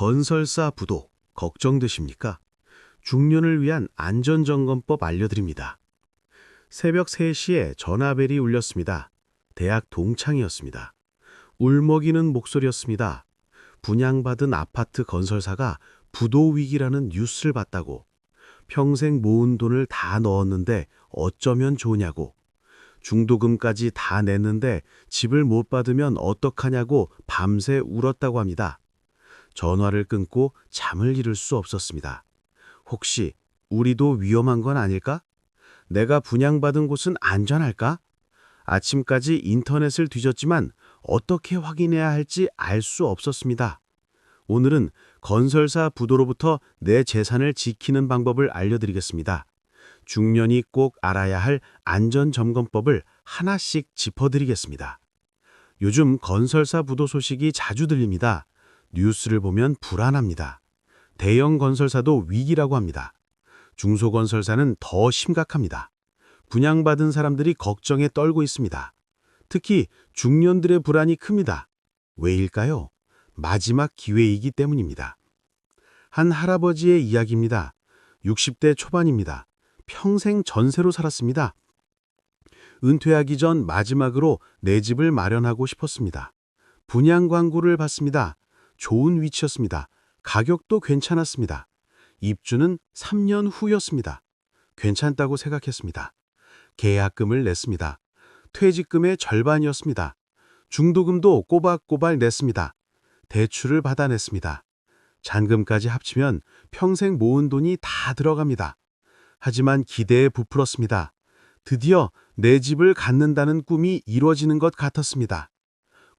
건설사 부도 걱정되십니까? 중년을 위한 안전점검법 알려드립니다. 새벽 3시에 전화벨이 울렸습니다. 대학 동창이었습니다. 울먹이는 목소리였습니다. 분양받은 아파트 건설사가 부도 위기라는 뉴스를 봤다고. 평생 모은 돈을 다 넣었는데 어쩌면 좋으냐고. 중도금까지 다 냈는데 집을 못 받으면 어떡하냐고 밤새 울었다고 합니다. 전화를 끊고 잠을 이룰 수 없었습니다. 혹시 우리도 위험한 건 아닐까? 내가 분양받은 곳은 안전할까? 아침까지 인터넷을 뒤졌지만 어떻게 확인해야 할지 알 수 없었습니다. 오늘은 건설사 부도로부터 내 재산을 지키는 방법을 알려드리겠습니다. 중년이 꼭 알아야 할 안전점검법을 하나씩 짚어드리겠습니다. 요즘 건설사 부도 소식이 자주 들립니다. 뉴스를 보면 불안합니다. 대형 건설사도 위기라고 합니다. 중소건설사는 더 심각합니다. 분양받은 사람들이 걱정에 떨고 있습니다. 특히 중년들의 불안이 큽니다. 왜일까요? 마지막 기회이기 때문입니다. 한 할아버지의 이야기입니다. 60대 초반입니다. 평생 전세로 살았습니다. 은퇴하기 전 마지막으로 내 집을 마련하고 싶었습니다. 분양 광고를 봤습니다. 좋은 위치였습니다. 가격도 괜찮았습니다. 입주는 3년 후였습니다. 괜찮다고 생각했습니다. 계약금을 냈습니다. 퇴직금의 절반이었습니다. 중도금도 꼬박꼬박 냈습니다. 대출을 받아냈습니다. 잔금까지 합치면 평생 모은 돈이 다 들어갑니다. 하지만 기대에 부풀었습니다. 드디어 내 집을 갖는다는 꿈이 이루어지는 것 같았습니다.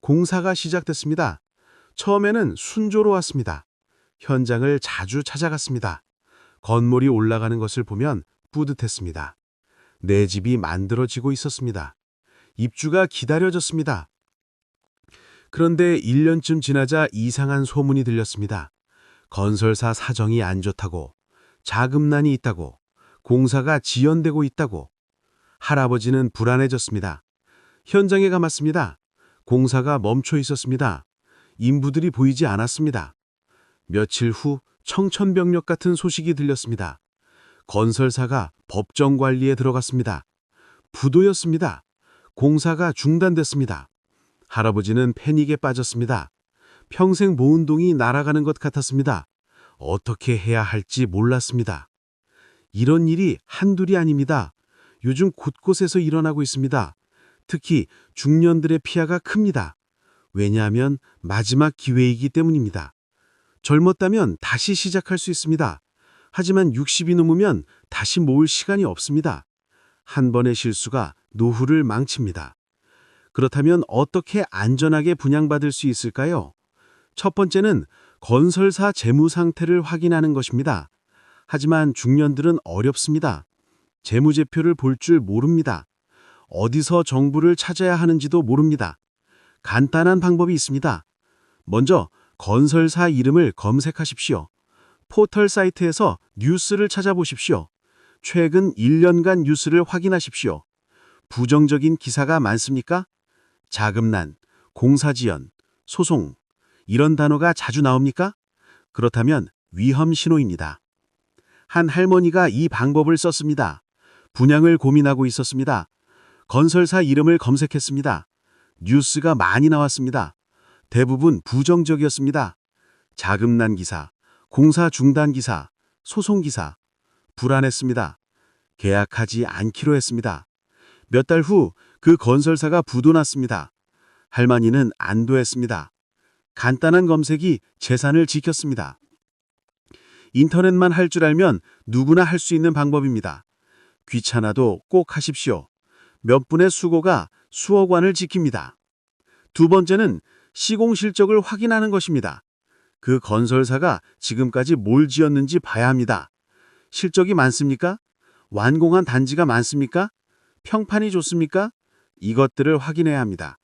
공사가 시작됐습니다. 처음에는 순조로웠습니다. 현장을 자주 찾아갔습니다. 건물이 올라가는 것을 보면 뿌듯했습니다. 내 집이 만들어지고 있었습니다. 입주가 기다려졌습니다. 그런데 1년쯤 지나자 이상한 소문이 들렸습니다. 건설사 사정이 안 좋다고, 자금난이 있다고, 공사가 지연되고 있다고. 할아버지는 불안해졌습니다. 현장에 가봤습니다. 공사가 멈춰 있었습니다. 인부들이 보이지 않았습니다. 며칠 후 청천벽력 같은 소식이 들렸습니다. 건설사가 법정 관리에 들어갔습니다. 부도였습니다. 공사가 중단됐습니다. 할아버지는 패닉에 빠졌습니다. 평생 모은 돈이 날아가는 것 같았습니다. 어떻게 해야 할지 몰랐습니다. 이런 일이 한둘이 아닙니다. 요즘 곳곳에서 일어나고 있습니다. 특히 중년들의 피해가 큽니다. 왜냐하면 마지막 기회이기 때문입니다. 젊었다면 다시 시작할 수 있습니다. 하지만 60이 넘으면 다시 모을 시간이 없습니다. 한 번의 실수가 노후를 망칩니다. 그렇다면 어떻게 안전하게 분양받을 수 있을까요? 첫 번째는 건설사 재무 상태를 확인하는 것입니다. 하지만 중년들은 어렵습니다. 재무제표를 볼 줄 모릅니다. 어디서 정보를 찾아야 하는지도 모릅니다. 간단한 방법이 있습니다. 먼저 건설사 이름을 검색하십시오. 포털 사이트에서 뉴스를 찾아보십시오. 최근 1년간 뉴스를 확인하십시오. 부정적인 기사가 많습니까? 자금난, 공사지연, 소송, 이런 단어가 자주 나옵니까? 그렇다면 위험 신호입니다. 한 할머니가 이 방법을 썼습니다. 분양을 고민하고 있었습니다. 건설사 이름을 검색했습니다. 뉴스가 많이 나왔습니다. 대부분 부정적이었습니다. 자금난 기사, 공사 중단 기사, 소송 기사. 불안했습니다. 계약하지 않기로 했습니다. 몇 달 후 그 건설사가 부도났습니다. 할머니는 안도했습니다. 간단한 검색이 재산을 지켰습니다. 인터넷만 할 줄 알면 누구나 할 수 있는 방법입니다. 귀찮아도 꼭 하십시오. 몇 분의 수고가 수억 원을 지킵니다. 두 번째는 시공 실적을 확인하는 것입니다. 그 건설사가 지금까지 뭘 지었는지 봐야 합니다. 실적이 많습니까? 완공한 단지가 많습니까? 평판이 좋습니까? 이것들을 확인해야 합니다.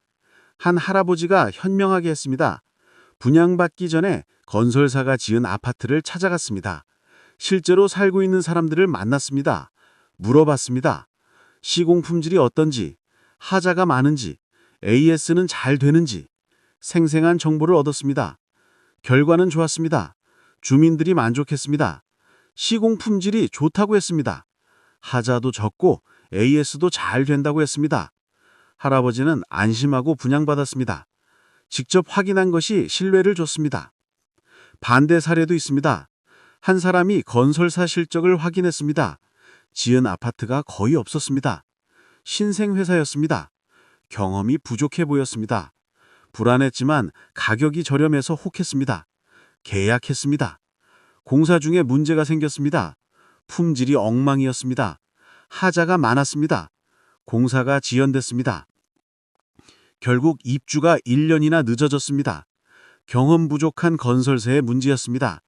한 할아버지가 현명하게 했습니다. 분양받기 전에 건설사가 지은 아파트를 찾아갔습니다. 실제로 살고 있는 사람들을 만났습니다. 물어봤습니다. 시공 품질이 어떤지, 하자가 많은지, AS는 잘 되는지 생생한 정보를 얻었습니다. 결과는 좋았습니다. 주민들이 만족했습니다. 시공 품질이 좋다고 했습니다. 하자도 적고 AS도 잘 된다고 했습니다. 할아버지는 안심하고 분양받았습니다. 직접 확인한 것이 신뢰를 줬습니다. 반대 사례도 있습니다. 한 사람이 건설사 실적을 확인했습니다. 지은 아파트가 거의 없었습니다. 신생 회사였습니다. 경험이 부족해 보였습니다. 불안했지만 가격이 저렴해서 혹했습니다. 계약했습니다. 공사 중에 문제가 생겼습니다. 품질이 엉망이었습니다. 하자가 많았습니다. 공사가 지연됐습니다. 결국 입주가 1년이나 늦어졌습니다. 경험 부족한 건설사의 문제였습니다.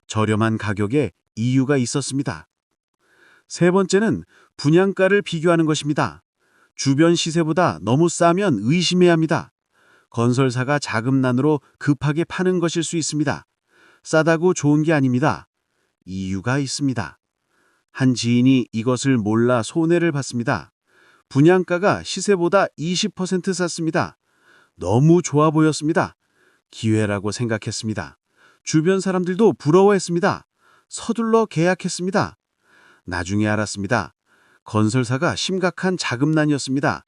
저렴한 가격에 이유가 있었습니다. 세 번째는 분양가를 비교하는 것입니다. 주변 시세보다 너무 싸면 의심해야 합니다. 건설사가 자금난으로 급하게 파는 것일 수 있습니다. 싸다고 좋은 게 아닙니다. 이유가 있습니다. 한 지인이 이것을 몰라 손해를 봤습니다. 분양가가 시세보다 20% 쌌습니다. 너무 좋아 보였습니다. 기회라고 생각했습니다. 주변 사람들도 부러워했습니다. 서둘러 계약했습니다. 나중에 알았습니다. 건설사가 심각한 자금난이었습니다.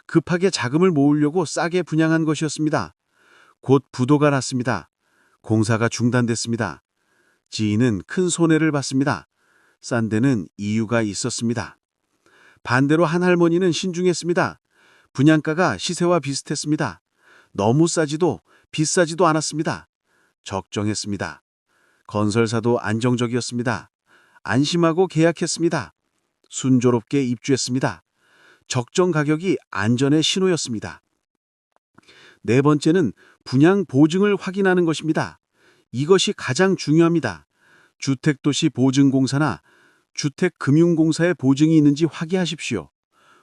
급하게 자금을 모으려고 싸게 분양한 것이었습니다. 곧 부도가 났습니다. 공사가 중단됐습니다. 지인은 큰 손해를 봤습니다. 싼 데는 이유가 있었습니다. 반대로 한 할머니는 신중했습니다. 분양가가 시세와 비슷했습니다. 너무 싸지도 비싸지도 않았습니다. 적정했습니다. 건설사도 안정적이었습니다. 안심하고 계약했습니다. 순조롭게 입주했습니다. 적정 가격이 안전의 신호였습니다. 네 번째는 분양 보증을 확인하는 것입니다. 이것이 가장 중요합니다. 주택도시보증공사나 주택금융공사의 보증이 있는지 확인하십시오.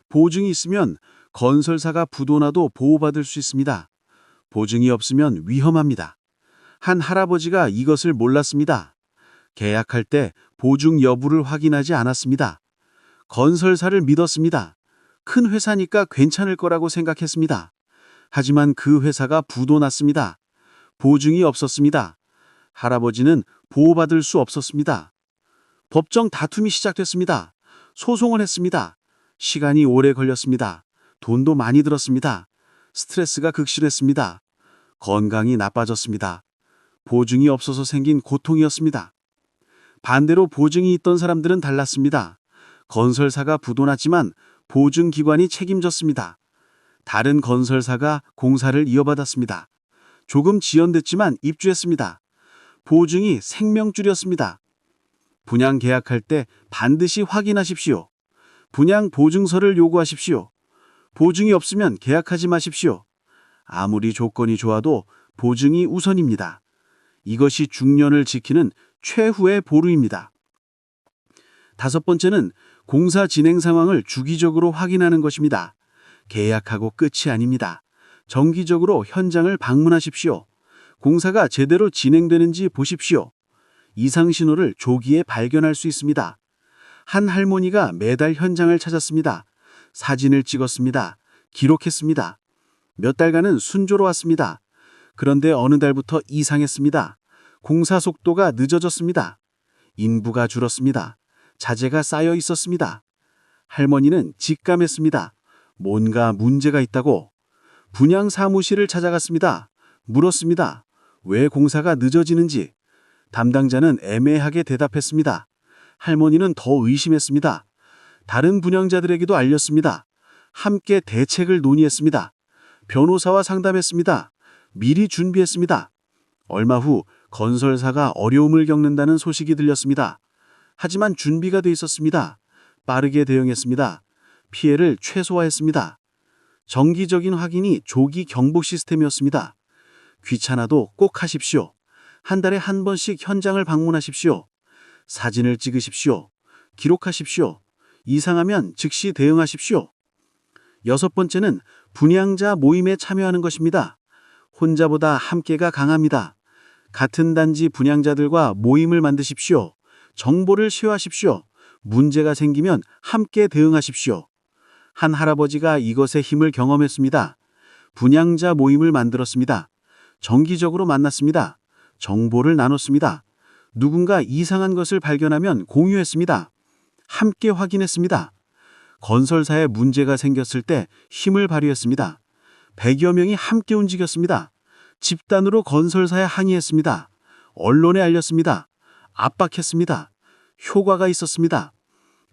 보증이 있으면 건설사가 부도나도 보호받을 수 있습니다. 보증이 없으면 위험합니다. 한 할아버지가 이것을 몰랐습니다. 계약할 때 보증 여부를 확인하지 않았습니다. 건설사를 믿었습니다. 큰 회사니까 괜찮을 거라고 생각했습니다. 하지만 그 회사가 부도났습니다. 보증이 없었습니다. 할아버지는 보호받을 수 없었습니다. 법정 다툼이 시작됐습니다. 소송을 했습니다. 시간이 오래 걸렸습니다. 돈도 많이 들었습니다. 스트레스가 극심했습니다. 건강이 나빠졌습니다. 보증이 없어서 생긴 고통이었습니다. 반대로 보증이 있던 사람들은 달랐습니다. 건설사가 부도났지만 보증기관이 책임졌습니다. 다른 건설사가 공사를 이어받았습니다. 조금 지연됐지만 입주했습니다. 보증이 생명줄이었습니다. 분양 계약할 때 반드시 확인하십시오. 분양 보증서를 요구하십시오. 보증이 없으면 계약하지 마십시오. 아무리 조건이 좋아도 보증이 우선입니다. 이것이 중년을 지키는 최후의 보루입니다. 다섯 번째는 공사 진행 상황을 주기적으로 확인하는 것입니다. 계약하고 끝이 아닙니다. 정기적으로 현장을 방문하십시오. 공사가 제대로 진행되는지 보십시오. 이상 신호를 조기에 발견할 수 있습니다. 한 할머니가 매달 현장을 찾았습니다. 사진을 찍었습니다. 기록했습니다. 몇 달간은 순조로웠습니다. 그런데 어느 달부터 이상했습니다. 공사 속도가 늦어졌습니다. 인부가 줄었습니다. 자재가 쌓여 있었습니다. 할머니는 직감했습니다. 뭔가 문제가 있다고. 분양 사무실을 찾아갔습니다. 물었습니다. 왜 공사가 늦어지는지. 담당자는 애매하게 대답했습니다. 할머니는 더 의심했습니다. 다른 분양자들에게도 알렸습니다. 함께 대책을 논의했습니다. 변호사와 상담했습니다. 미리 준비했습니다. 얼마 후 건설사가 어려움을 겪는다는 소식이 들렸습니다. 하지만 준비가 돼 있었습니다. 빠르게 대응했습니다. 피해를 최소화했습니다. 정기적인 확인이 조기 경보 시스템이었습니다. 귀찮아도 꼭 하십시오. 한 달에 한 번씩 현장을 방문하십시오. 사진을 찍으십시오. 기록하십시오. 이상하면 즉시 대응하십시오. 여섯 번째는 분양자 모임에 참여하는 것입니다. 혼자보다 함께가 강합니다. 같은 단지 분양자들과 모임을 만드십시오. 정보를 쉐어하십시오. 문제가 생기면 함께 대응하십시오. 한 할아버지가 이것의 힘을 경험했습니다. 분양자 모임을 만들었습니다. 정기적으로 만났습니다. 정보를 나눴습니다. 누군가 이상한 것을 발견하면 공유했습니다. 함께 확인했습니다. 건설사에 문제가 생겼을 때 힘을 발휘했습니다. 100여 명이 함께 움직였습니다. 집단으로 건설사에 항의했습니다. 언론에 알렸습니다. 압박했습니다. 효과가 있었습니다.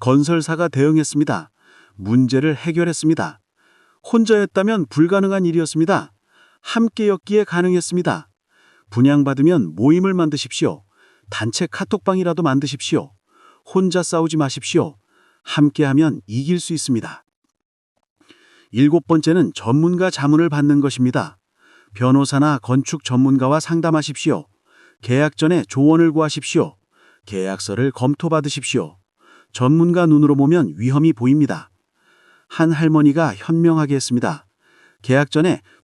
건설사가 대응했습니다. 문제를 해결했습니다. 혼자였다면 불가능한 일이었습니다. 함께였기에 가능했습니다. 분양받으면 모임을 만드십시오. 단체 카톡방이라도 만드십시오. 혼자 싸우지 마십시오. 함께하면 이길 수 있습니다. 7번째는 전문가 자문을 받는 것입니다. 변호사나 건축 전문가와 상담하십시오. 계약 전에 조언을 구하십시오. 계약서를 검토받으십시오. 전문가 눈으로 보면 위험이 보입니다. 한 할머니가 현명하게 했습니다. 계약 전에